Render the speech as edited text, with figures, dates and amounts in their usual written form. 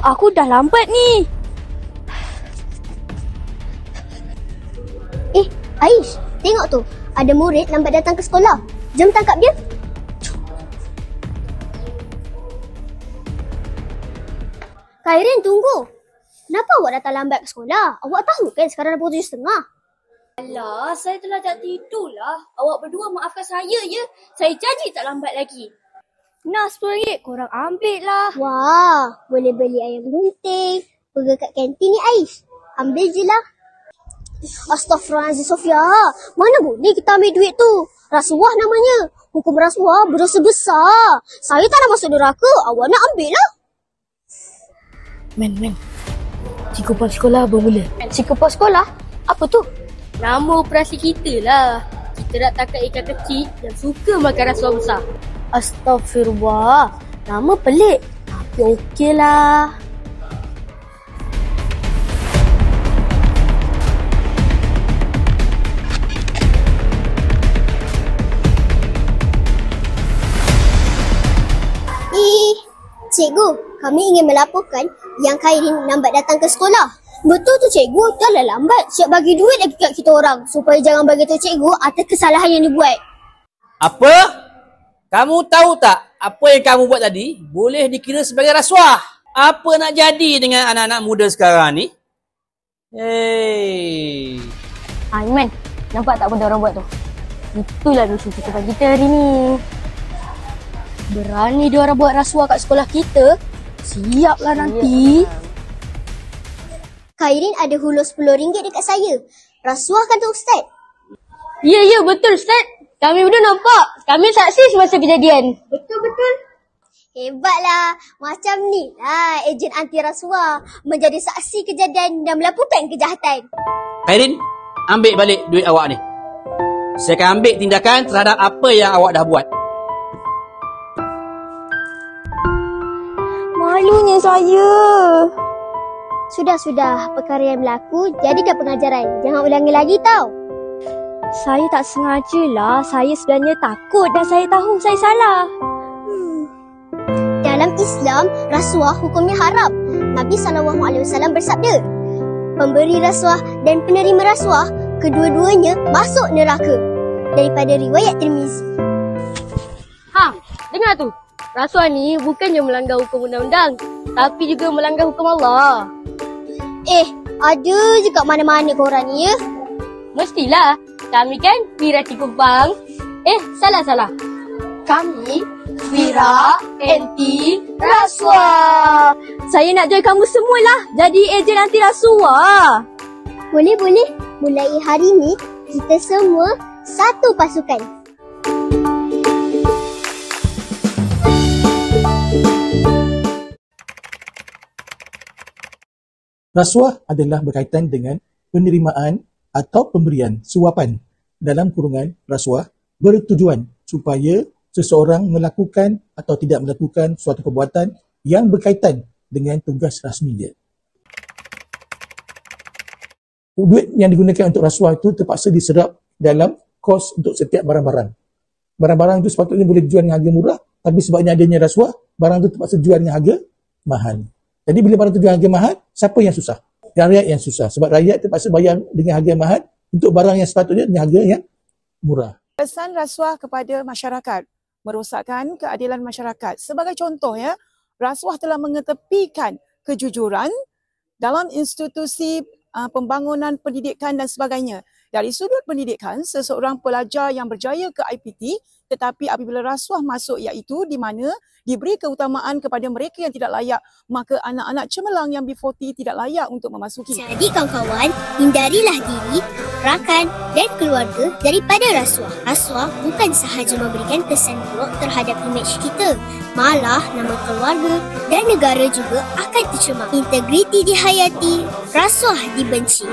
aku dah lambat ni. Aish, tengok tu. Ada murid lambat datang ke sekolah. Jom tangkap dia. Kairin, tunggu. Kenapa awak datang lambat ke sekolah? Awak tahu kan sekarang dah pukul 7.30. Alah, saya telah tak tidur lah. Awak berdua maafkan saya ya. Saya janji tak lambat lagi. Nah, RM10 korang ambil lah. Wah, boleh beli ayam gunting. Pergi kat kantin ni Aish. Ambil je lah. Astaghfirullahaladzim Sofia. Mana boleh kita ambil duit tu? Rasuah namanya. Hukum rasuah berdosa besar. Saya tak nak masuk neraka. Awak nak ambil lah. Men. Psikopat sekolah bermula. Psikopat sekolah? Apa tu? Nama operasi kita lah. Kita nak tangkap ikan kecil yang suka makan rasuah besar. Astaghfirullah. Nama pelik. Tapi okey lah. Cikgu, kami ingin melaporkan yang Kairin lambat datang ke sekolah. Betul tu cikgu, dah lah lambat. Siap bagi duit lagi kat kita orang. Supaya jangan bagi tahu cikgu atas kesalahan yang dibuat. Apa? Kamu tahu tak apa yang kamu buat tadi boleh dikira sebagai rasuah? Apa nak jadi dengan anak-anak muda sekarang ni? Hey. Iman, nampak tak benda orang buat tu? Itulah misi psikopat kita hari ni. Berani dia orang buat rasuah kat sekolah kita. Siaplah nanti. Kairin ada hulur RM10 dekat saya. Rasuah kan tu Ustaz? Ya, betul Ustaz. Kami berdua nampak. Kami saksi semasa kejadian. Betul. Hebatlah. Macam ni lah ejen anti rasuah. Menjadi saksi kejadian dan melaporkan kejahatan. Kairin, ambil balik duit awak ni. Saya akan ambil tindakan terhadap apa yang awak dah buat. Malunya saya. Sudah. Perkara yang berlaku jadikan pengajaran. Jangan ulangi lagi tau. Saya tak sengaja lah. Saya sebenarnya takut dan saya tahu saya salah. Dalam Islam, rasuah hukumnya haram. Nabi SAW bersabda, pemberi rasuah dan penerima rasuah, kedua-duanya masuk neraka. Daripada riwayat Tirmizi. Dengar tu. Rasuah ni bukannya melanggar hukum undang-undang, tapi juga melanggar hukum Allah. Ada je kat mana-mana korang ni ya. Mestilah. Kami kan Wira Cikupang. Salah. Kami Wira Anti Rasuah. Saya nak join kamu semualah jadi ejen anti rasuah. Boleh. Mulai hari ni, kita semua satu pasukan. Rasuah adalah berkaitan dengan penerimaan atau pemberian suapan dalam kurungan rasuah bertujuan supaya seseorang melakukan atau tidak melakukan suatu perbuatan yang berkaitan dengan tugas rasmi dia. Duit yang digunakan untuk rasuah itu terpaksa diserap dalam kos untuk setiap barang-barang. Barang-barang itu sepatutnya boleh dijual dengan harga murah, tapi sebabnya adanya rasuah, barang itu terpaksa dijual dengan harga mahal. Jadi bila barang itu jual harga mahal, siapa yang susah? Rakyat yang susah. Sebab rakyat terpaksa bayar dengan harga mahal untuk barang yang sepatutnya dengan harga yang murah. Pesan rasuah kepada masyarakat merosakkan keadilan masyarakat. Sebagai contoh ya, rasuah telah mengetepikan kejujuran dalam institusi pembangunan pendidikan dan sebagainya. Dari sudut pendidikan, seseorang pelajar yang berjaya ke IPT, tetapi apabila rasuah masuk iaitu di mana diberi keutamaan kepada mereka yang tidak layak, maka anak-anak cemerlang yang B40 tidak layak untuk memasuki. Jadi kawan-kawan, hindarilah diri, rakan dan keluarga daripada rasuah. Rasuah bukan sahaja memberikan kesan buruk terhadap imej kita, malah nama keluarga dan negara juga akan tercemar. Integriti dihayati, rasuah dibenci.